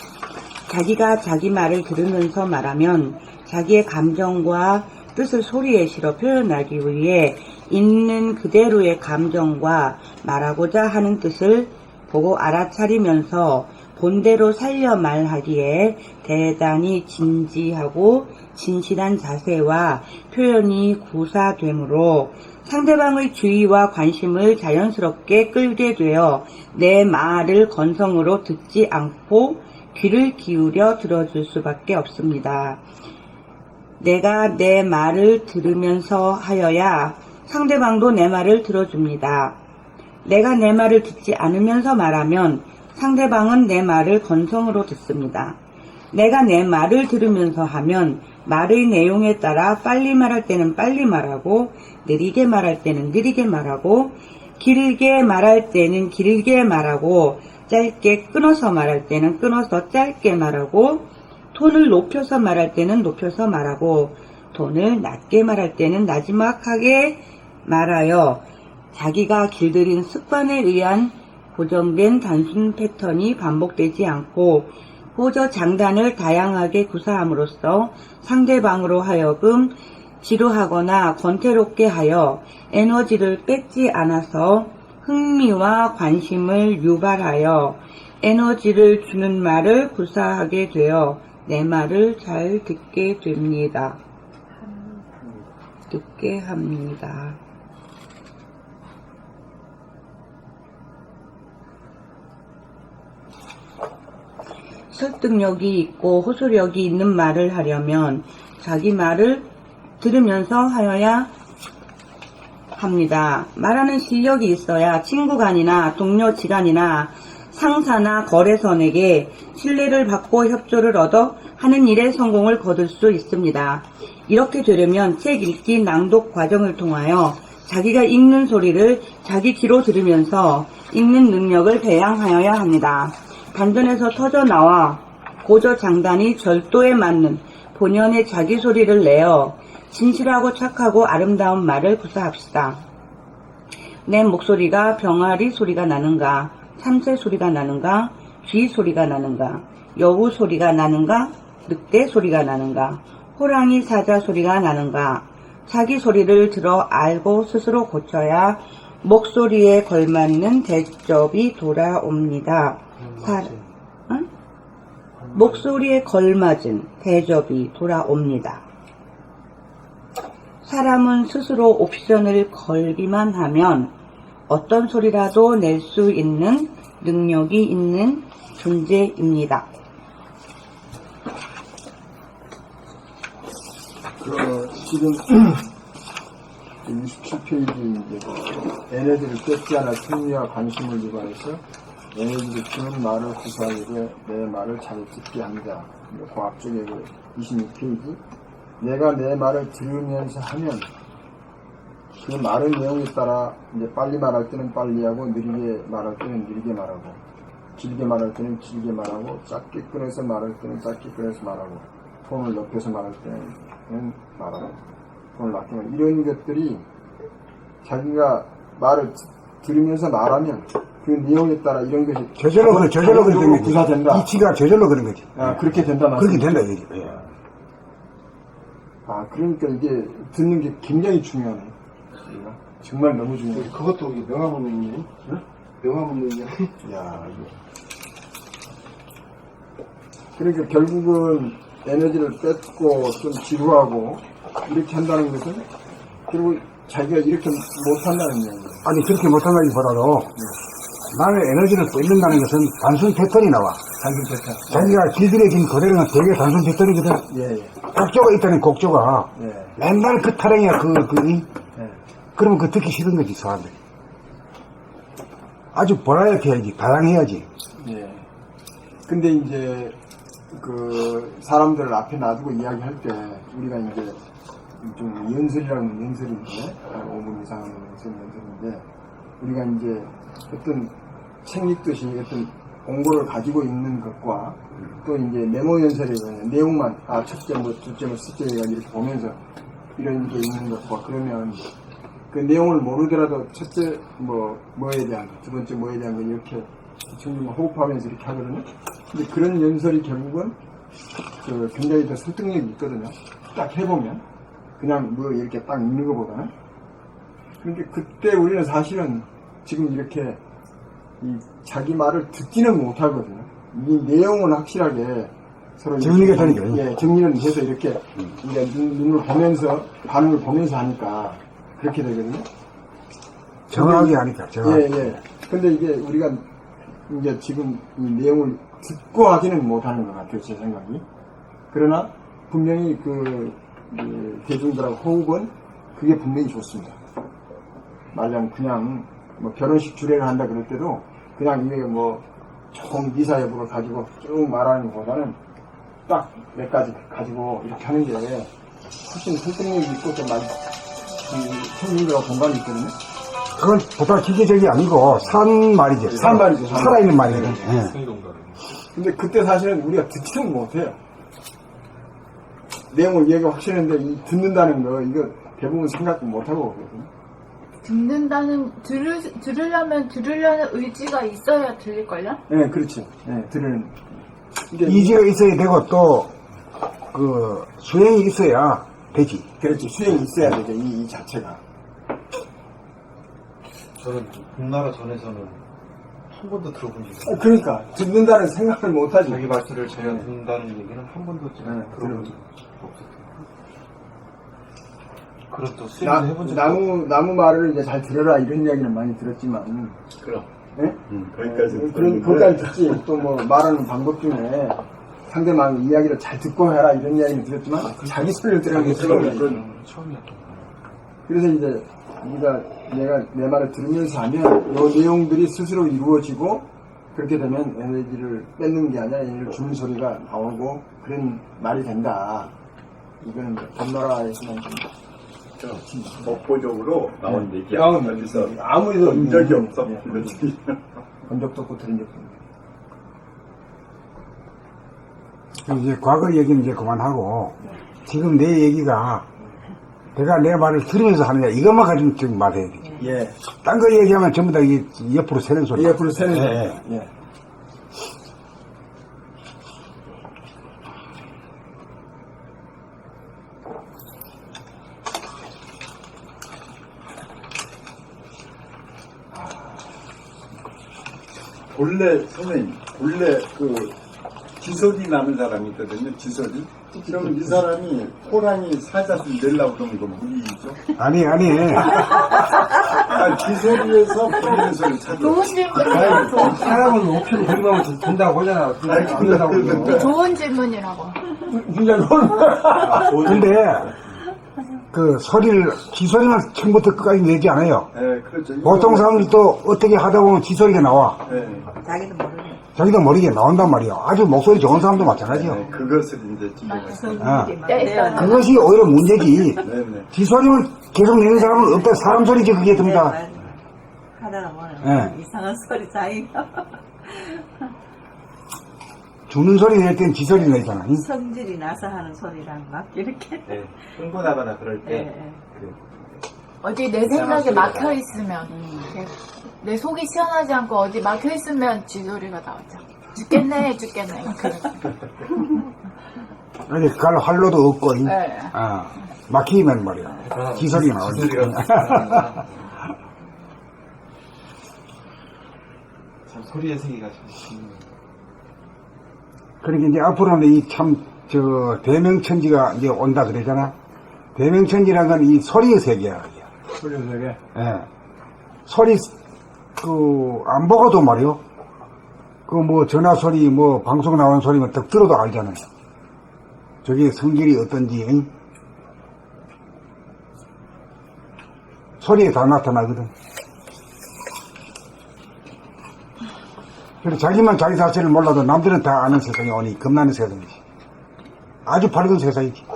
자기가 자기 말을 들으면서 말하면 자기의 감정과 뜻을 소리에 실어 표현하기 위해 있는 그대로의 감정과 말하고자 하는 뜻을 보고 알아차리면서 본대로 살려 말하기에 대단히 진지하고 진실한 자세와 표현이 구사되므로 상대방의 주의와 관심을 자연스럽게 끌게 되어 내 말을 건성으로 듣지 않고 귀를 기울여 들어줄 수밖에 없습니다. 내가 내 말을 들으면서 하여야 상대방도 내 말을 들어줍니다. 내가 내 말을 듣지 않으면서 말하면 상대방은 내 말을 건성으로 듣습니다. 내가 내 말을 들으면서 하면 말의 내용에 따라 빨리 말할 때는 빨리 말하고 느리게 말할 때는 느리게 말하고 길게 말할 때는 길게 말하고 짧게 끊어서 말할 때는 끊어서 짧게 말하고 톤을 높여서 말할 때는 높여서 말하고 톤을 낮게 말할 때는 나지막하게 말하여 자기가 길들인 습관에 의한 고정된 단순 패턴이 반복되지 않고 호저 장단을 다양하게 구사함으로써 상대방으로 하여금 지루하거나 권태롭게 하여 에너지를 뺏지 않아서 흥미와 관심을 유발하여 에너지를 주는 말을 구사하게 되어 내 말을 잘 듣게 됩니다. 듣게 합니다. 설득력이 있고 호소력이 있는 말을 하려면 자기 말을 들으면서 하여야 합니다. 말하는 실력이 있어야 친구 간이나 동료 지간이나 상사나 거래선에게 신뢰를 받고 협조를 얻어 하는 일에 성공을 거둘 수 있습니다. 이렇게 되려면 책 읽기 낭독 과정을 통하여 자기가 읽는 소리를 자기 귀로 들으면서 읽는 능력을 배양하여야 합니다. 단전에서 터져나와 고저장단이 절도에 맞는 본연의 자기 소리를 내어 진실하고 착하고 아름다운 말을 구사합시다. 내 목소리가 병아리 소리가 나는가, 참새 소리가 나는가, 쥐 소리가 나는가, 여우 소리가 나는가, 늑대 소리가 나는가, 호랑이 사자 소리가 나는가. 자기 소리를 들어 알고 스스로 고쳐야 목소리에 걸맞는 대접이 돌아옵니다. 목소리에 걸맞은 대접이 돌아옵니다. 사람은 스스로 옵션을 걸기만 하면 어떤 소리라도 낼 수 있는 능력이 있는 존재입니다. 지금 67페이지 에너지를 뺏지 않아 승리와 관심을 유발해서 에너지를 주는 말을 구사하려고 내 말을 잘 듣게 합니다. 그 앞쪽에 26페이지 내가 내 말을 들으면서 하면 그 말의 내용에 따라 이제 빨리 말할 때는 빨리 하고 느리게 말할 때는 느리게 말하고 길게 말할 때는 길게 말하고 짧게 끊어서 말할 때는 짧게 끊어서 말하고 톤을 높여서 말할 때는 말하고 톤을 낮게 말하고 이런 것들이 자기가 말을 들으면서 말하면 그 내용에 따라 이런 것이 저절로 그런 거지. 구사된다. 이치가 저절로 그런 거지. 아, 그렇게 된다 그렇게 말씀이죠. 된다 이거지. 예. 아, 그러니까 이게 듣는 게 굉장히 중요하네. 우리가. 정말 너무 중요해. 그것도 명화문명이네. 응? 명화문명이야. 야, 이거. 그러니까 결국은 에너지를 뺏고 좀 지루하고 이렇게 한다는 것은 결국 자기가 이렇게 못한다는 얘기예요. 아니 그렇게 못한다기보다도 나는 에너지를 뺏는다는 것은 단순 패턴이 나와. 자기가 길들여진 그대로는 되게 단순 패턴이거든. 예, 예. 곡조가 있다는 곡조가 예. 맨날 그 타령이야 예. 그러면 그 듣기 싫은 거지 사람들이. 아주 버라이어티 해야지, 다양해야지. 예. 근데 이제 그 사람들을 앞에 놔두고 이야기할 때 우리가 이제 좀 연설이라는 연설인데 5분 이상 연설인데 우리가 이제 어떤 책 읽듯이 어떤 공고를 가지고 있는 것과 또 이제 메모 연설이거든요. 내용만 첫째 뭐 둘째 뭐 셋째 이렇게 보면서 이런 게 있는 것과 그러면 그 내용을 모르더라도 첫째 뭐에 대한 두 번째 뭐에 대한 거 이렇게 정말 호흡하면서 이렇게 하거든요. 근데 그런 연설이 결국은 그 굉장히 더 설득력이 있거든요. 딱 해보면 그냥 뭐 이렇게 딱 읽는 것보다는. 그러니까 그때 우리는 사실은 지금 이렇게 이 자기 말을 듣지는 못하거든요. 이 내용은 확실하게 서로 정리가 되니까. 예, 정리는 해서 이렇게 이제 눈을 보면서 반응을 보면서 하니까 그렇게 되거든요. 정확하게 하니까 정확하게. 예, 예. 근데 이게 우리가 이제 지금 이 내용을 듣고 하지는 못하는 것 같아요, 제 생각이. 그러나 분명히 그 대중들하고 호흡은 그게 분명히 좋습니다. 말하자면 그냥 뭐 결혼식 주례를 한다 그럴 때도 그냥 이게 총 미사 여부를 가지고 쭉 말하는 것보다는 딱 몇 가지 가지고 이렇게 하는 게 훨씬 설득력이 있고 좀 많이 손님들하고 공감이 있거든요. 그건 보통 기계적이 아니고 산 말이죠. 산 말이죠. 살아있는 말이거든요. 네. 근데 그때 사실은 우리가 듣지는 못해요. 내용을 얘기 확실한데 이 듣는다는 거 이거 대부분 생각도 못하고 그러거든요. 들으려는 의지가 있어야 들릴걸요? 네, 그렇죠. 네, 들으는. 이지가 있어야 되고 또 그 수행이 있어야 되지. 그렇지. 수행이 있어야 되죠. 이 자체가. 저는 금나라 전에서는 한 번도 들어본 적이 없어요. 그러니까 듣는다는 생각을 못하지. 자기 말씀을 제가 듣는다는 얘기는 한 번도 들어본 적이 없었어요. 그런 또 수행을 해본 적이 없어요. 나무 말을 이제 잘 들어라 이런 이야기는 많이 들었지만 그럼 예? 거기까지 그런 거기까지 듣지. 또 뭐 말하는 방법 중에 상대방 이야기를 잘 듣고 해라 이런 이야기는 들었지만 자기 소리를 들으는 게 처음이야. 그래서 이제 내가 내 말을 들으면서 하면 이 내용들이 스스로 이루어지고 그렇게 되면 에너지를 뺏는 게 아니라 에너지를 주는 소리가 나오고 그런 말이 된다. 이거는 본나라에서만 좀 독보적으로 나온 얘기야. 어디서 아무리도 본 적이 없어. 본 적도 없고 들은 적도 없고. 그럼 이제 과거 얘기는 이제 그만하고 지금 내 얘기가 내가 내 말을 들으면서 하느냐 이것만 가지고 지금 말해야 돼. 예. 딴 거 얘기하면 전부 다 이게 옆으로 새는 소리. 옆으로 새는 예, 소리. 예. 예. 본래 선생님, 본래 그 지소리 나는 사람이 있거든요. 지소리. 그러면 이 사람이 호랑이 사자를 내려고 그러면 이거 무리죠? 아니 아, 지소리에서 부리는 소리 찾아. 좋은 질문이라고. 사람은 목표를 들으면 된다고 하잖아. 좋은 질문이라고. 근데 그 소리를 지소리만 처음부터 끝까지 내지 않아요. 네, 그렇죠. 보통 사람들이 또 어떻게 하다 보면 지소리가 나와. 네, 자기도 모르게 나온단 말이야. 아주 목소리 좋은 사람도 마찬가지요. 네, 그것을 이제 지금 그것이 오히려 문제지. 네네. 지소리만 계속 내는 사람은 없다. 사람 소리지 그게 듭니다. 하다가 보면 예. 이상한 소리 자기가 죽는 소리 낼 땐 지소리 내잖아. 응? 성질이 나서 하는 소리랑 막 이렇게 네, 흥분하거나 그럴 예, 때 예. 어디 내 생각에 막혀 있으면 내 속이 시원하지 않고 어디 막혀 있으면 쥐소리가 나오죠. 죽겠네. 아니 갈 활로도 없고, 응? 네. 막히면 말이야. 지소리가 나오니까. 참 소리의 세계가 참 그러니까 이제 앞으로는 이 대명천지가 이제 온다 그러잖아. 대명천지라는 건 이 소리의 세계야. 소리의 세계. 예. 소리, 안 보고도 말이요. 전화 소리, 방송 나오는 소리만 딱 들어도 알잖아요. 저게 성질이 어떤지, 응? 소리에 다 나타나거든. 그래서 자기만 자기 자체를 몰라도 남들은 다 아는 세상이 오니 겁나는 세상이지. 아주 밝은 세상이지.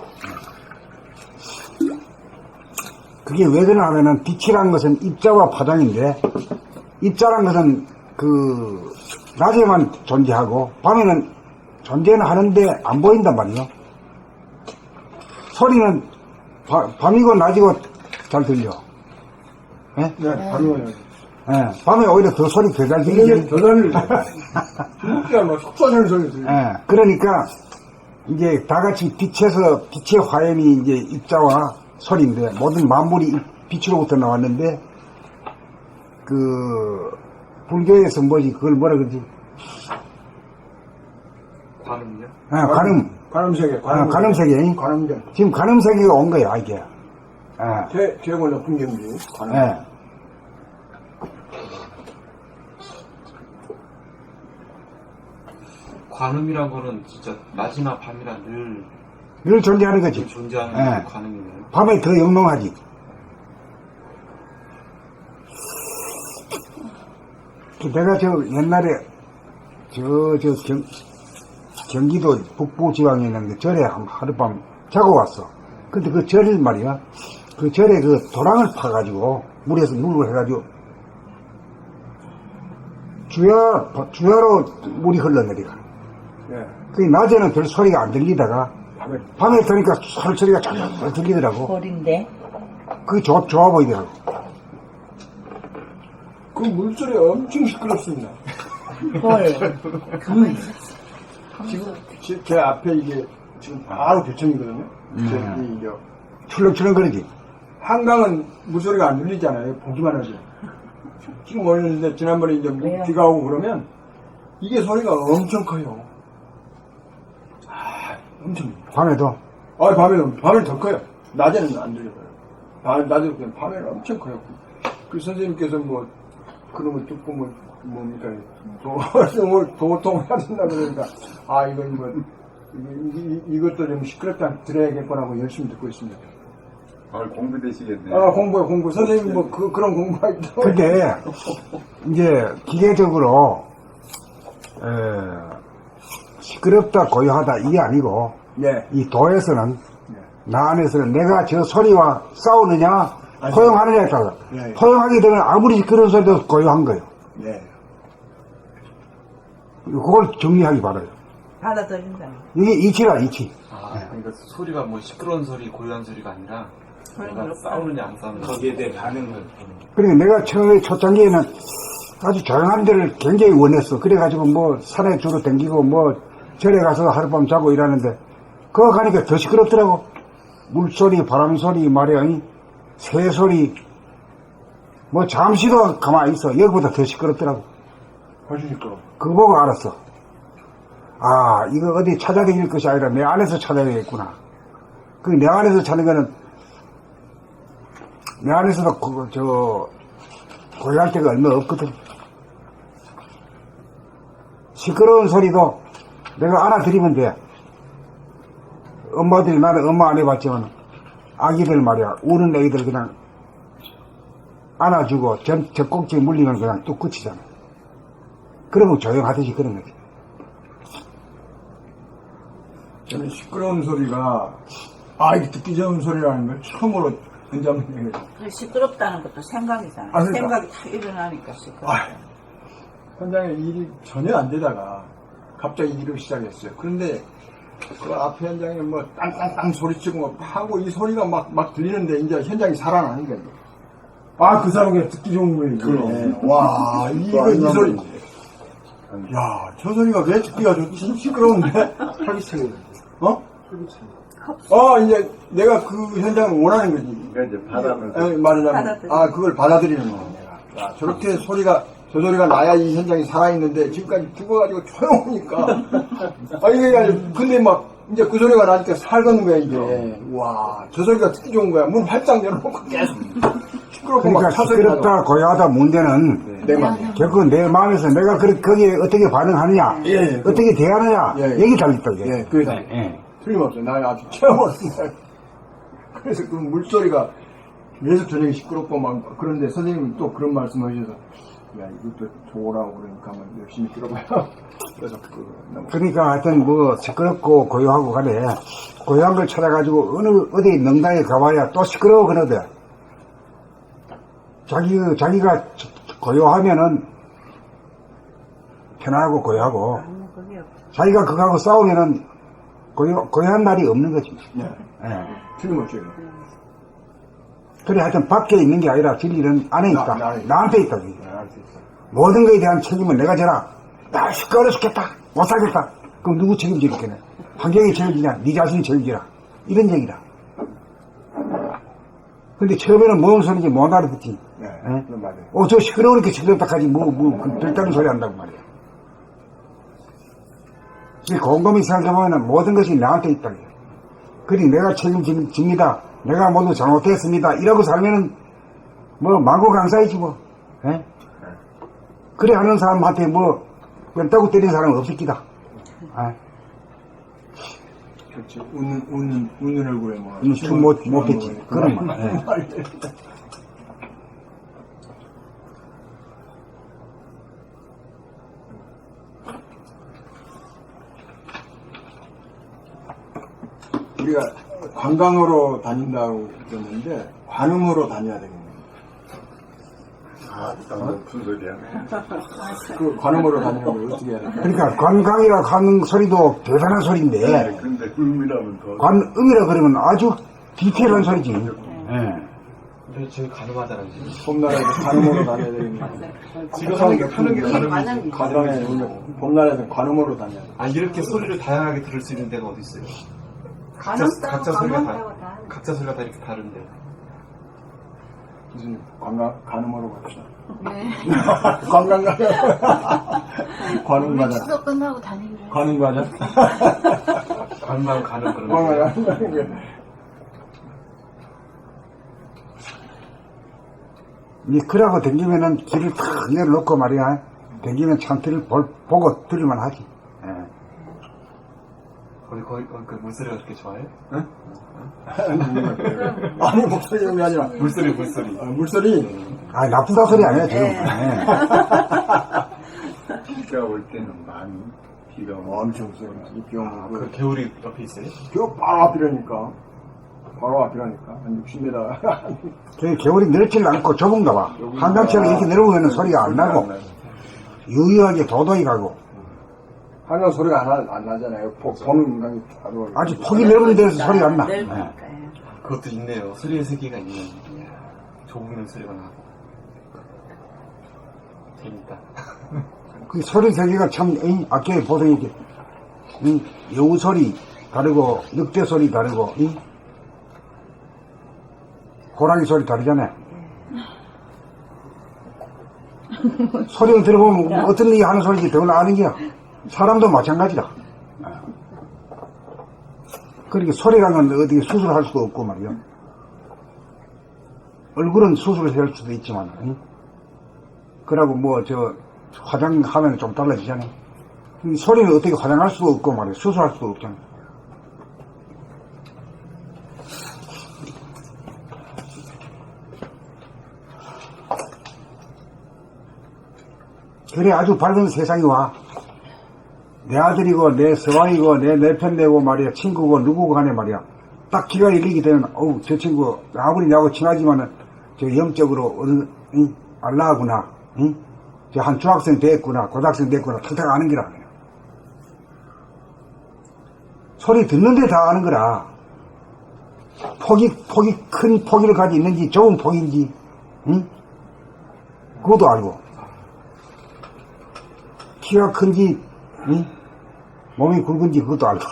그게 왜 그러냐 하면은 빛이라는 것은 입자와 파장인데, 입자라는 것은 낮에만 존재하고 밤에는 존재는 하는데 안 보인단 말이에요. 소리는 밤이고 낮이고 잘 들려. 예? 네, 밤이요. 예, 밤에 오히려 더 소리 더 잘 들리지. 더 잘 들려. 진짜 막 속삭이는 소리 들려. 예, 그러니까 이제 다 같이 빛의 화염이 이제 입자와 소리인데 모든 만물이 빛으로부터 나왔는데 불교에서 그걸 뭐라 그러지? 관음요? 관음. 관음세계. 관음세계. 지금 관음세계가 온 거야, 이게. 최고 높은 경지. 관음. 예. 관음이란 거는 진짜 낮이나 밤이나 늘 존재하는 거지. 존재하는 예. 관음이네요. 밤에 더 영롱하지. 내가 옛날에 경기도 북부 지방에 있는 그 절에 하룻밤 자고 왔어. 근데 그 절이 말이야. 그 절에 도랑을 파가지고 물에서 물을 해가지고 주야로 물이 흘러내리가. 예. 그 낮에는 별 소리가 안 들리다가 밤에 들으니까 소리가 쫙 들리더라고. 볼인데 그게 좋아 보이더라고. 그 물소리 엄청 시끄럽습니다. 지금 제 앞에 이게 지금 바로 교청이거든요. 이게 출렁출렁거리지. 한강은 물소리가 안 들리잖아요. 보기만 하죠. 지금 오는데 지난번에 이제 비가 오고 그러면 이게 소리가 엄청 커요. 엄청. 밤에도. 밤에는 더 커요. 낮에는 안 들려요. 낮에는 밤에는 엄청 커요. 그 선생님께서 그런 걸 듣고 뭡니까, 도통해야 된다 그러니까, 아, 이것도 좀 시끄럽다 들어야겠구나 하고 열심히 듣고 있습니다. 공부되시겠네. 공부. 선생님, 그런 공부가 있다고. 근데, 이제, 기계적으로, 시끄럽다, 고요하다, 이게 아니고, 예. 이 도에서는, 나 안에서는 내가 저 소리와 싸우느냐, 포용하느냐에 따라, 예. 포용하게 되면 아무리 시끄러운 소리도 고요한 거예요. 예. 그걸 정리하기 바라요. 받아들인다. 이게 이치라, 이치. 그러니까 소리가 뭐 시끄러운 소리, 고요한 소리가 아니라 내가 싸우느냐 안 싸우느냐. 거기에 대해 반응을. 그러니까 내가 처음에 초창기에는 아주 조용한 데를 굉장히 원했어. 그래가지고 뭐 산에 주로 댕기고 뭐 절에 가서 하룻밤 자고 이러는데 그거 가니까 더 시끄럽더라고. 물소리, 바람소리 말이야. 새소리. 뭐 잠시도 가만히 있어. 여기보다 더 시끄럽더라고. 훨씬 시끄러워. 그거 보고 알았어. 아, 이거 어디 찾아다닐 것이 아니라 내 안에서 찾아야겠구나. 그 내 안에서 찾는 거는 내 안에서도 고요할 때가 얼마 없거든. 시끄러운 소리도 내가 알아들이면 돼. 엄마들이 나는 엄마 안 해봤지만 아기들 말이야. 우는 애기들 그냥 안아주고 젖꼭지 물리면 그냥 뚝 끝이잖아. 그러면 조용하듯이 그런 거지. 저는 시끄러운 소리가, 이게 듣기 좋은 소리라는 걸 처음으로 현장에. 시끄럽다는 것도 생각이잖아. 아, 그러니까. 생각이 다 일어나니까 시끄럽다. 현장에 일이 전혀 안 되다가 갑자기 일을 시작했어요. 그런데 그 앞에 현장에 뭐 땅땅땅 소리치고 뭐 하고 이 소리가 막 들리는데 이제 현장이 살아나는 거예요. 그 사람이 듣기 좋은 거예요. 그럼. 와, 이 소리. 야, 저 소리가 왜 듣기가 좋지? 시끄러운데? 활기차게. 이제 내가 그 현장을 원하는 거지. 그러니까 이제 받아들여. 말하자면, 그걸 받아들이는 거야, 내가. 야, 저렇게 저 소리가 나야 이 현장이 살아있는데, 지금까지 죽어가지고 조용하니까. 근데 이제 그 소리가 나니까 살겠는 거야, 이게. 와, 저 소리가 듣기 좋은 거야. 문 활짝 열어놓고 계속. 시끄럽고 그러니까 시끄럽다, 고요하다 문제는 내 마음이야. 결국 내 마음에서 내가 거기에 어떻게 반응하느냐, 예. 어떻게 대하느냐, 여기 달렸다, 이게. 예, 그게 다. 틀림없어요. 나 아직 체험했습니다. 그래서 그 물소리가 계속 저녁에 시끄럽고 그런데 선생님은 또 그런 말씀 하셔서, 야, 이것도 좋으라고 그러니까 열심히 들어봐요. 그래서 그러니까 하여튼 시끄럽고 고요하고 간에 고요한 걸 찾아가지고 어디 능당에 가봐야 또 시끄러워 그러대. 자기가 고요하면은 편하고 고요하고 자기가 그거하고 싸우면은 고요한 날이 없는 거지. 틀림없어요. 그래 하여튼 밖에 있는 게 아니라 진리는 안에 있다. 나에 나한테 있다. 모든 것에 대한 책임은 내가 져라. 나 시끄러워 죽겠다. 못 살겠다. 그럼 누구 책임지겠네? 환경이 책임지냐? 네 자신이 책임지라. 이런 얘기다. 근데 처음에는 뭔 소리인지 못 알아듣지. 맞아요. 저 시끄러우니까 시끄럽다 하지 별다른 소리 한다고 말이야. 곰곰이 생각해보면 모든 것이 나한테 있다. 그리 내가 책임집니다. 내가 모두 잘못했습니다. 이러고 살면은 망고강사이지 뭐. 그래 하는 사람한테 뺨따구 때리는 사람은 없을 기다. 그렇지. 웃는 얼굴에 춤 못 뱉지. 그런 말. 우리가 관광으로 다닌다고 그랬는데 관음으로 다녀야 되겠네요. 무슨 소리야? 그 관음으로 다니는 걸 어떻게 해야 될까? 그러니까 관광이라 하는 소리도 대단한 소리인데 근데 음이라면 더. 관음이라 그러면 아주 디테일한 소리지. 근데 지금 가늠하잖아 지금. 봄날에도 관음으로 다녀야 되겠네요. 지금 하는 게 가늠이지. 가정에 봄날에도 관음으로 다녀야 돼. 이렇게 소리를 다양하게 들을 수 있는 데가 어디 있어요? 각자 소리가 다 이렇게 다른데. 무슨 관음으로 갑시다. 네. 관광 가자. 관음 가자. 추석 끝나고 다니기로 했어요. 관음 가자. 관만 가는 그런 관음 거. 가자. 그러고 댕기면은 길을 탁 내려놓고 말이야. 댕기는 참새를 보고 들을만 하지. 예. 거기 그 물소리가 그렇게 좋아해? 아니, 목소리 이런 게 아니라. 물소리. 물소리. 아, 나쁘다 소리 아니야, 지금. 예. 비가 올 때는 많이 비가 오고 엄청 세요. 이 비 오면. 그 개울이 옆에 있어요? 그 바로 앞이라니까. 바로 앞이라니까. 한 60m. 그 겨울이 넓지는 않고 좁은가 봐. 한강처럼 이렇게 내려오면 소리가 안 나고, 유유하게 도도히 가고, 한강 소리가 안 나잖아요. 보는 인간이 바로. 아주 폭이 넓은 데서 소리가 안 나. 예. 그것도 있네요. 소리의 세계가 있네. 좁으면 소리가 나고. 재밌다. 그 소리 세계가 참, 아까 보통 이렇게, 여우 소리 다르고, 늑대 소리 다르고, 호랑이 소리 다르잖아요. 소리를 들어보면 어떤 얘기 하는 소리인지 더 아는 게야. 사람도 마찬가지다. 그러니까 소리랑은 어떻게 수술할 수도 없고 말이야. 얼굴은 수술을 할 수도 있지만, 그러고 화장하면 좀 달라지잖아요. 소리는 어떻게 화장할 수도 없고 말이야. 수술할 수도 없잖아. 그래 아주 밝은 세상이 와. 내 아들이고 내 서방이고 내 내편내고 말이야. 친구고 누구고 간에 말이야. 딱 기가 열리게 되면 저 친구 아무리 나하고 친하지만은 저 영적으로 알라하구나. 저 한 중학생 됐구나. 고등학생 됐구나. 탁탁 아는 거라. 소리 듣는데 다 아는 거라. 폭이 큰 폭이를 가지고 있는지 좁은 폭인지 그것도 알고. 키가 큰지, 몸이 굵은지 그것도 알고.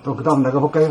또 그 다음 나가볼까요?